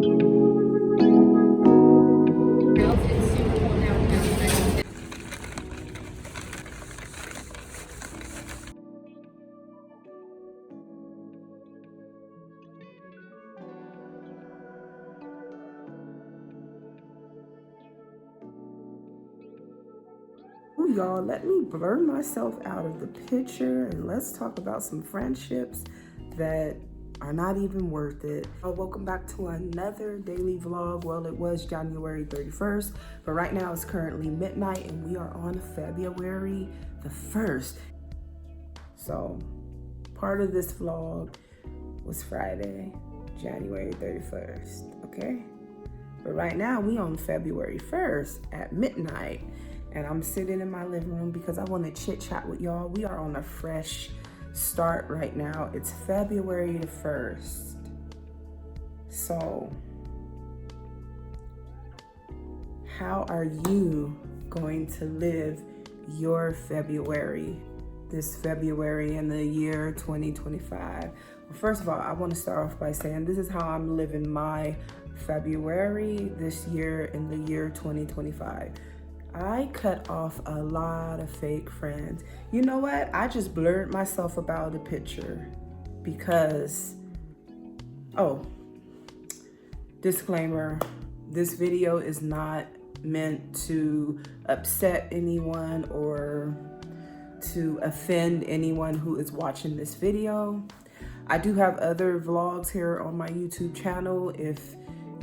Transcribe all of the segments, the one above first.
Y'all, let me blur myself out of the picture and let's talk about some friendships that are not even worth it. Welcome back to another daily vlog. Well, it was January 31st, but right now it's currently midnight and we are on February the 1st. So part of this vlog was Friday, January 31st, okay? But right now we on February 1st at midnight. And I'm sitting in my living room because I want to chit chat with y'all. We are on a fresh start right now. It's February the 1st. So how are you going to live your February, this February in the year 2025? Well, first of all, I want to start off by saying this is how I'm living my February this year in the year 2025. I cut off a lot of fake friends. You know what? I just blurred myself about a picture because, oh, disclaimer, this video is not meant to upset anyone or to offend anyone who is watching this video. I do have other vlogs here on my YouTube channel. If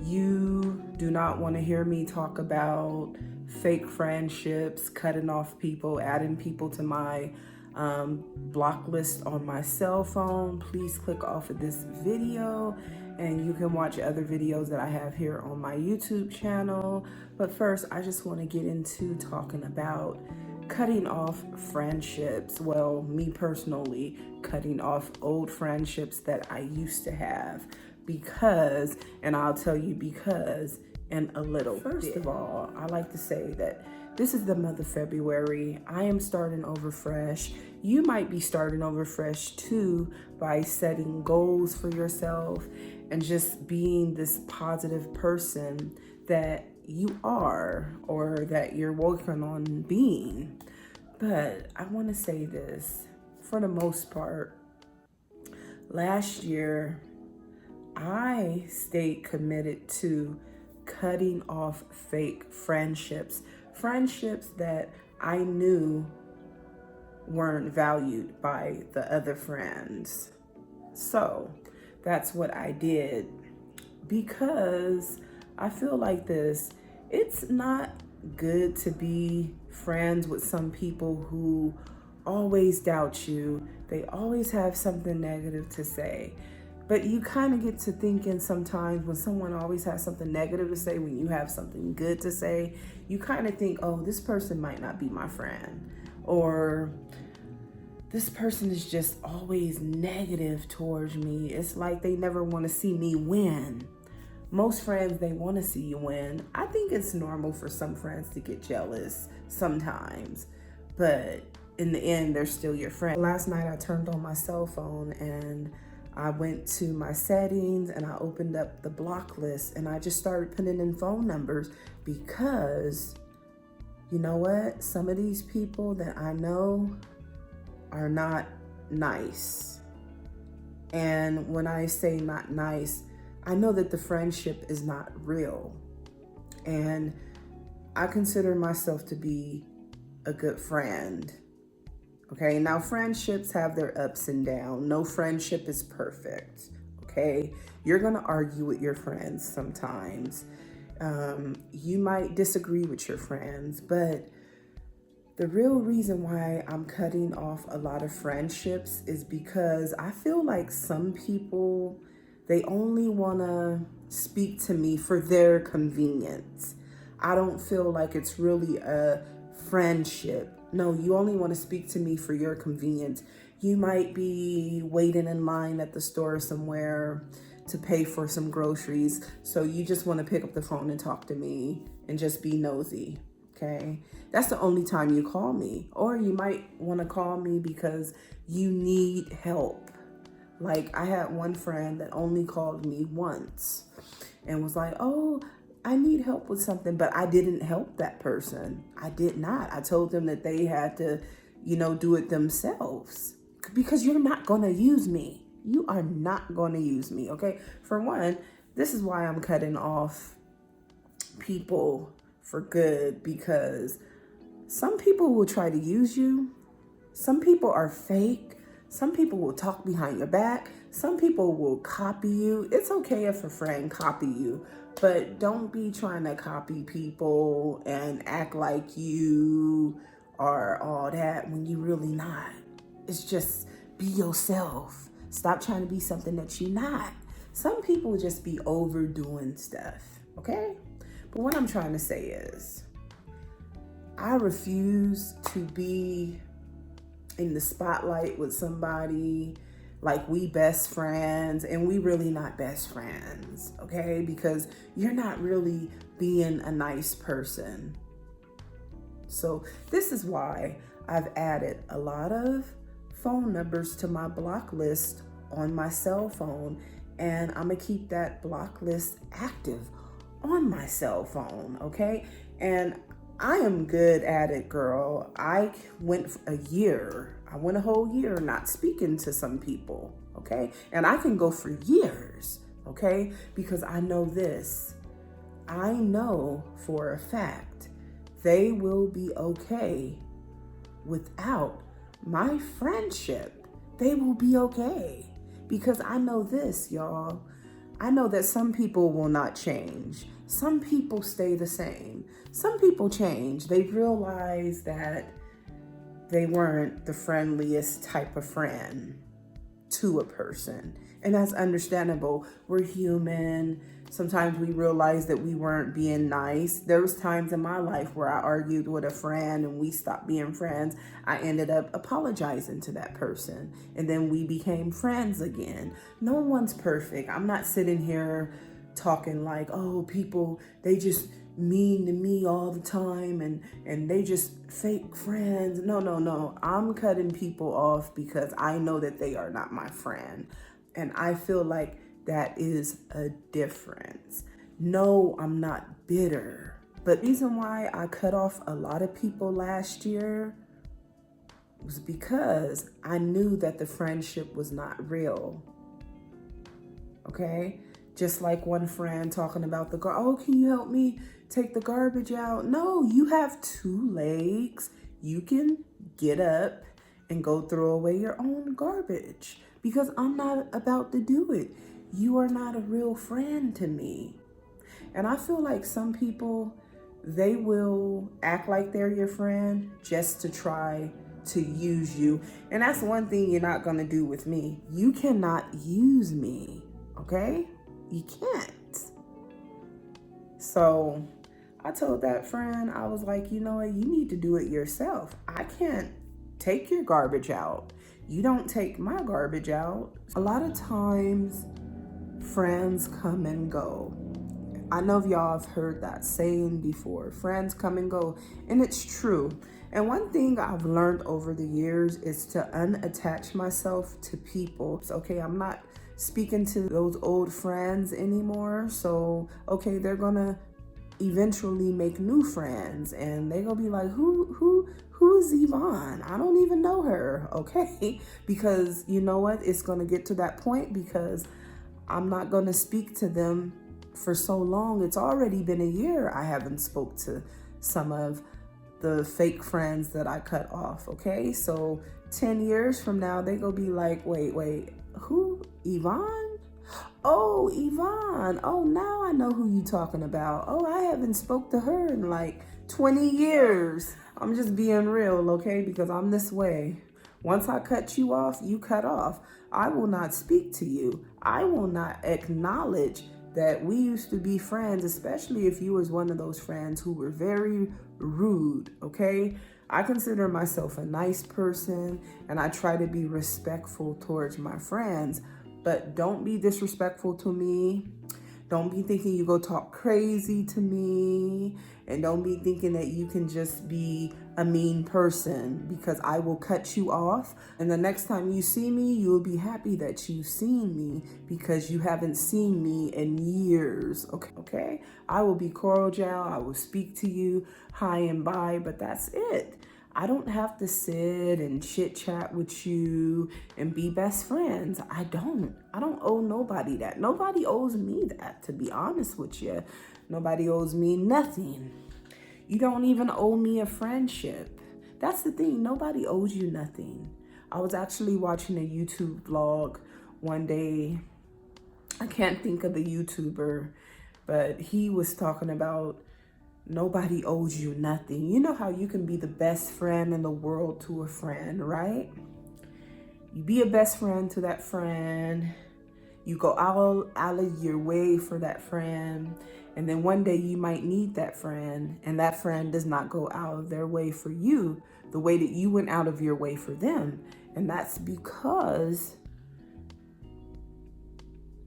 you do not want to hear me talk about fake friendships, cutting off people, adding people to my block list on my cell phone, please click off of this video and you can watch other videos that I have here on my YouTube channel. But first, I just want to get into talking about cutting off friendships. Well, me personally, cutting off old friendships that I used to have because, and I'll tell you because in a little bit. First of all, I like to say that this is the month of February. I am starting over fresh. You might be starting over fresh too by setting goals for yourself and just being this positive person that you are or that you're working on being. But I want to say this, for the most part, last year, I stayed committed to cutting off fake friendships that I knew weren't valued by the other friends. So that's what I did because I feel like this. It's not good to be friends with some people who always doubt you. They always have something negative to say. But you kind of get to thinking sometimes when someone always has something negative to say, when you have something good to say, you kind of think, oh, this person might not be my friend. Or this person is just always negative towards me. It's like they never want to see me win. Most friends, they want to see you win. I think it's normal for some friends to get jealous sometimes. But in the end, they're still your friend. Last night I turned on my cell phone and I went to my settings and I opened up the block list and I just started putting in phone numbers because you know what? Some of these people that I know are not nice. And when I say not nice, I know that the friendship is not real. And I consider myself to be a good friend. Okay, now friendships have their ups and downs. No friendship is perfect, okay? You're gonna argue with your friends sometimes. You might disagree with your friends, but the real reason why I'm cutting off a lot of friendships is because I feel like some people, they only wanna speak to me for their convenience. I don't feel like it's really a friendship. No, you only want to speak to me for your convenience. You might be waiting in line at the store somewhere to pay for some groceries. So you just want to pick up the phone and talk to me and just be nosy, okay? That's the only time you call me. Or you might want to call me because you need help. Like I had one friend that only called me once. and was like, oh, I need help with something, but I didn't help that person. I did not. I told them that they had to, do it themselves, because you're not going to use me. You are not going to use me, okay? For one, this is why I'm cutting off people for good, because some people will try to use you. Some people are fake. Some people will talk behind your back. Some people will copy you. It's okay if a friend copy you, but don't be trying to copy people and act like you are all that when you really not. It's just be yourself. Stop trying to be something that you're not. Some people just be overdoing stuff, okay? But what I'm trying to say is, I refuse to be in the spotlight with somebody like we best friends, and we really not best friends, okay? Because you're not really being a nice person. So this is why I've added a lot of phone numbers to my block list on my cell phone, and I'm gonna keep that block list active on my cell phone, okay? And I am good at it, girl. I went a whole year not speaking to some people, okay? And I can go for years, okay? Because I know this. I know for a fact they will be okay without my friendship. They will be okay. Because I know this, y'all. I know that some people will not change. Some people stay the same. Some people change. They realize that they weren't the friendliest type of friend to a person. And that's understandable. We're human. Sometimes we realize that we weren't being nice. There was times in my life where I argued with a friend and we stopped being friends. I ended up apologizing to that person, and then we became friends again. No one's perfect. I'm not sitting here talking like, oh, people, they just mean to me all the time and they just fake friends. No. I'm cutting people off because I know that they are not my friend. And I feel like that is a difference. No, I'm not bitter. But the reason why I cut off a lot of people last year was because I knew that the friendship was not real. Okay? Just like one friend talking about oh, can you help me take the garbage out? No, you have 2 legs. You can get up and go throw away your own garbage, because I'm not about to do it. You are not a real friend to me. And I feel like some people, they will act like they're your friend just to try to use you. And that's one thing you're not gonna do with me. You cannot use me, okay? You can't. So I told that friend, I was like, you know what? You need to do it yourself. I can't take your garbage out. You don't take my garbage out. A lot of times, friends come and go. I know y'all have heard that saying before. Friends come and go, and it's true. And one thing I've learned over the years is to unattach myself to people. It's okay, I'm not speaking to those old friends anymore. So, okay, they're gonna eventually make new friends, and they're gonna be like, who's Yvonne? I don't even know her, okay? Because you know what? It's gonna get to that point because I'm not gonna speak to them for so long. It's already been a year I haven't spoke to some of the fake friends that I cut off, okay? So 10 years from now, they gonna be like, wait, who? Yvonne? Oh, Yvonne. Oh, now I know who you talking about. Oh, I haven't spoke to her in like 20 years. I'm just being real, okay? Because I'm this way. Once I cut you off, you cut off. I will not speak to you. I will not acknowledge that we used to be friends, especially if you was one of those friends who were very rude, okay? I consider myself a nice person, and I try to be respectful towards my friends, but don't be disrespectful to me. Don't be thinking you go talk crazy to me, and don't be thinking that you can just be a mean person, because I will cut you off. And the next time you see me, you will be happy that you've seen me, because you haven't seen me in years. Okay? I will be cordial. I will speak to you hi and bye, but that's it. I don't have to sit and chit chat with you and be best friends. I don't owe nobody that. Nobody owes me that, to be honest with you. Nobody owes me nothing. You don't even owe me a friendship. That's the thing. Nobody owes you nothing. I was actually watching a YouTube vlog one day. I can't think of the YouTuber, but he was talking about nobody owes you nothing. You know how you can be the best friend in the world to a friend, right? You be a best friend to that friend. You go out of your way for that friend. And then one day you might need that friend, and that friend does not go out of their way for you the way that you went out of your way for them. And that's because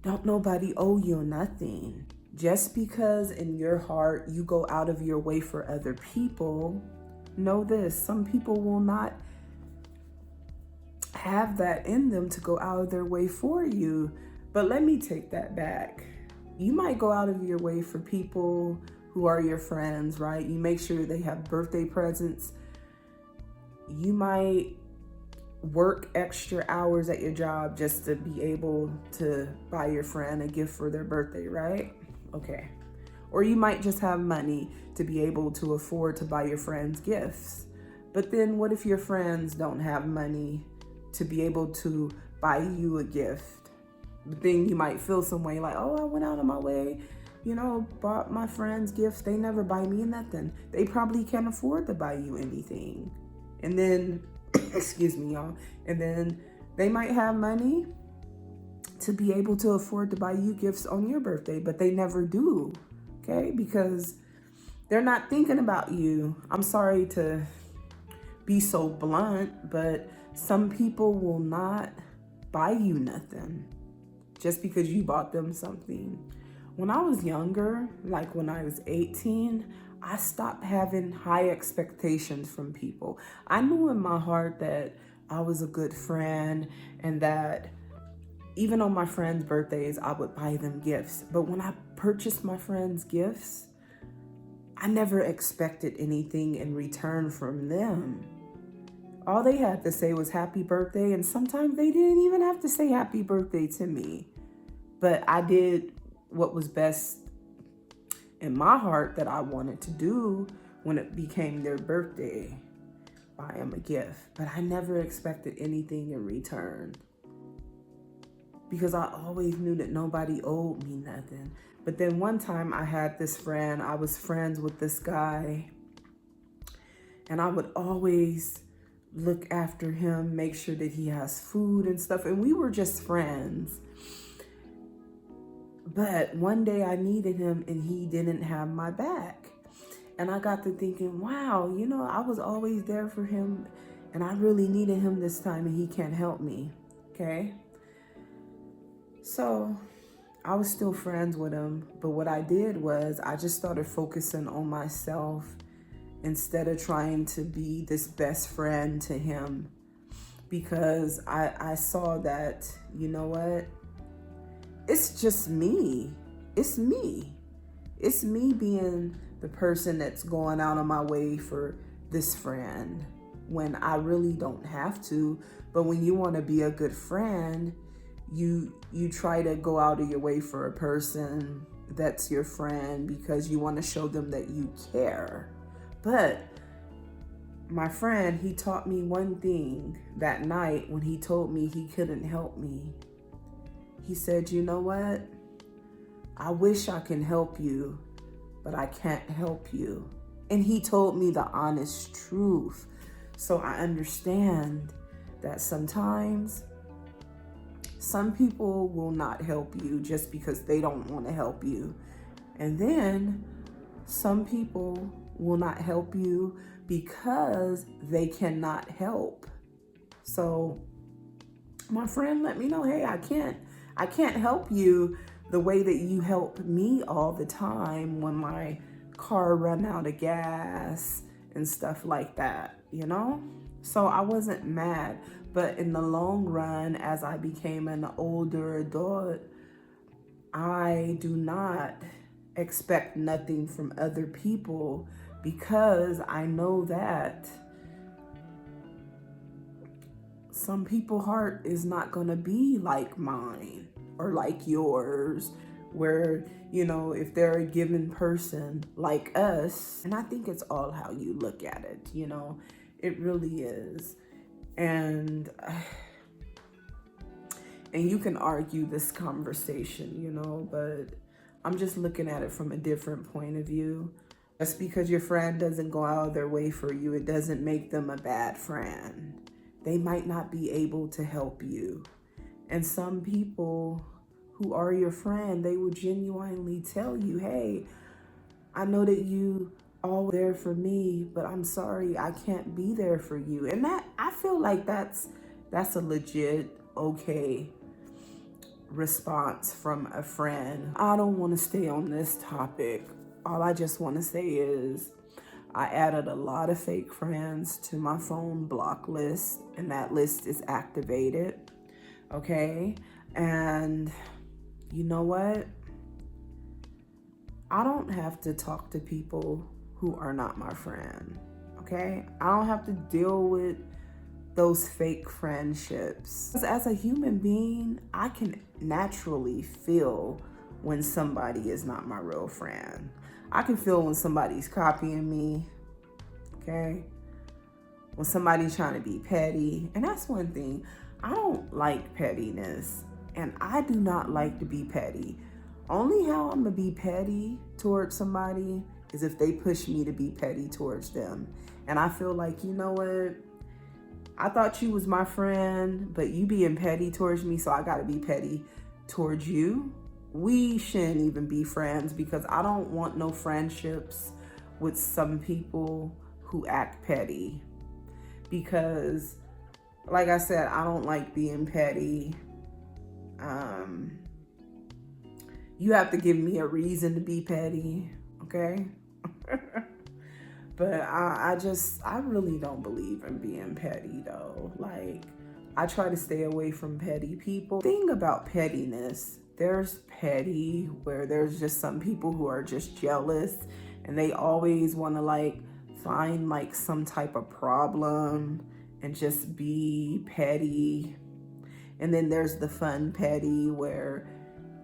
don't nobody owe you nothing. Just because in your heart you go out of your way for other people, know this: some people will not have that in them to go out of their way for you. But let me take that back. You might go out of your way for people who are your friends, right? You make sure they have birthday presents. You might work extra hours at your job just to be able to buy your friend a gift for their birthday, right? Okay. Or you might just have money to be able to afford to buy your friends gifts. But then what if your friends don't have money to be able to buy you a gift? But then you might feel some way like, oh, I went out of my way, bought my friends gifts. They never buy me nothing. They probably can't afford to buy you anything. And then, excuse me, y'all. And then they might have money to be able to afford to buy you gifts on your birthday, but they never do, okay? Because they're not thinking about you. I'm sorry to be so blunt, but some people will not buy you nothing just because you bought them something. When I was younger, like when I was 18, I stopped having high expectations from people. I knew in my heart that I was a good friend and that even on my friends' birthdays, I would buy them gifts. But when I purchased my friends gifts, I never expected anything in return from them. All they had to say was happy birthday, and sometimes they didn't even have to say happy birthday to me. But I did what was best in my heart that I wanted to do when it became their birthday. Buy them a gift. But I never expected anything in return, because I always knew that nobody owed me nothing. But then one time I had this friend, I was friends with this guy, and I would always look after him, make sure that he has food and stuff, and we were just friends. But one day I needed him and he didn't have my back. And I got to thinking, wow, I was always there for him, and I really needed him this time and he can't help me, okay? So I was still friends with him, but what I did was I just started focusing on myself instead of trying to be this best friend to him, because I saw that, you know what? It's just me. It's me. It's me being the person that's going out of my way for this friend when I really don't have to. But when you want to be a good friend, you try to go out of your way for a person that's your friend because you want to show them that you care. But my friend, he taught me one thing that night when he told me he couldn't help me. He said, you know what? I wish I can help you, but I can't help you. And he told me the honest truth. So I understand that sometimes some people will not help you just because they don't want to help you. And then some people will not help you because they cannot help. So my friend let me know, hey, I can't help you the way that you help me all the time when my car run out of gas and stuff like that, you know? So I wasn't mad, but in the long run, as I became an older adult, I do not expect nothing from other people because I know that some people's heart is not going to be like mine or like yours, where, you know, if they're a given person like us, and I think it's all how you look at it, you know, it really is. And you can argue this conversation, you know, but I'm just looking at it from a different point of view. Just because your friend doesn't go out of their way for you, it doesn't make them a bad friend. They might not be able to help you. And some people who are your friend, they will genuinely tell you, hey, I know that you all there for me, but I'm sorry, I can't be there for you. And that, I feel like that's a legit, okay response from a friend. I don't want to stay on this topic. All I just want to say is I added a lot of fake friends to my phone block list, and that list is activated. Okay? And you know what? I don't have to talk to people who are not my friend. Okay? I don't have to deal with those fake friendships. As a human being, I can naturally feel when somebody is not my real friend. I can feel when somebody's copying me, okay? When somebody's trying to be petty. And that's one thing. I don't like pettiness, and I do not like to be petty. Only how I'm gonna be petty towards somebody is if they push me to be petty towards them. And I feel like, you know what? I thought you was my friend, but you being petty towards me, so I gotta be petty towards you. We shouldn't even be friends, because I don't want no friendships with some people who act petty. Because, like I said, I don't like being petty. You have to give me a reason to be petty, okay? But I really don't believe in being petty though. Like, I try to stay away from petty people. The thing about pettiness, there's petty where there's just some people who are just jealous and they always want to like find like some type of problem and just be petty. And then there's the fun petty where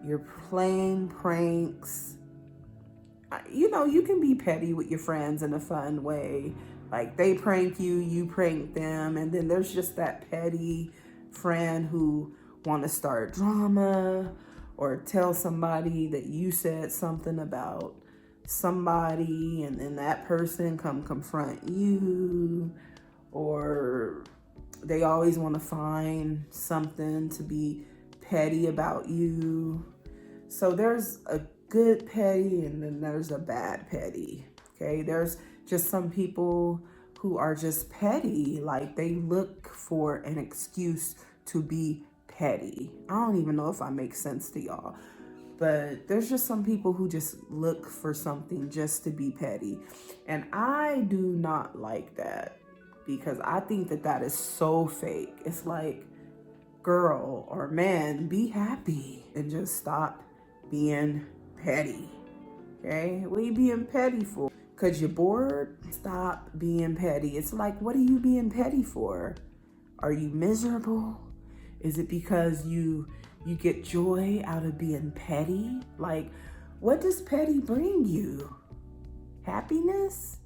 you're playing pranks. You know, you can be petty with your friends in a fun way. Like, they prank you, you prank them. And then there's just that petty friend who want to start drama or tell somebody that you said something about somebody, and then that person come confront you. Or they always want to find something to be petty about you. So there's a good petty, and then there's a bad petty. Okay, there's just some people who are just petty. Like, they look for an excuse to be petty. I don't even know if I make sense to y'all, but there's just some people who just look for something just to be petty. And I do not like that, because I think that that is so fake. It's like, girl or man, be happy and just stop being petty. Okay, what are you being petty for? Because you're bored? Stop being petty. It's like, what are you being petty for? Are you miserable? Is it because you get joy out of being petty? Like, what does petty bring you? Happiness?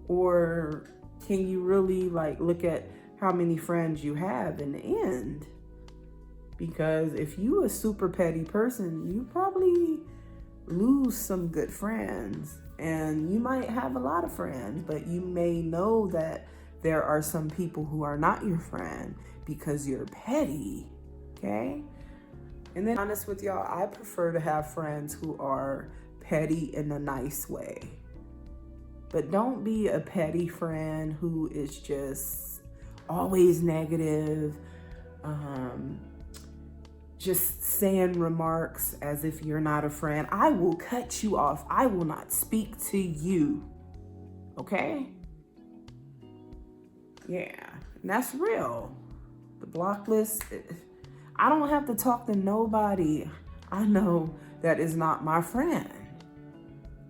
Or can you really like look at how many friends you have in the end? Because if you a super petty person, you probably lose some good friends. And you might have a lot of friends, but you may know that there are some people who are not your friend because you're petty, okay? And then, honest with y'all, I prefer to have friends who are petty in a nice way. But don't be a petty friend who is just always negative, just saying remarks as if you're not a friend. I will cut you off. I will not speak to you. Okay? Yeah, and that's real. The block list, I don't have to talk to nobody I know that is not my friend.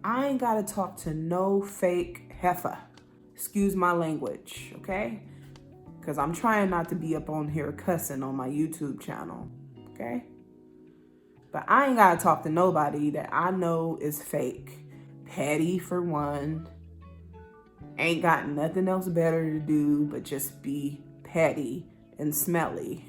I ain't got to talk to no fake heifer. Excuse my language, okay? Because I'm trying not to be up on here cussing on my YouTube channel, okay? But I ain't got to talk to nobody that I know is fake. Petty for one. Ain't got nothing else better to do but just be petty and smelly.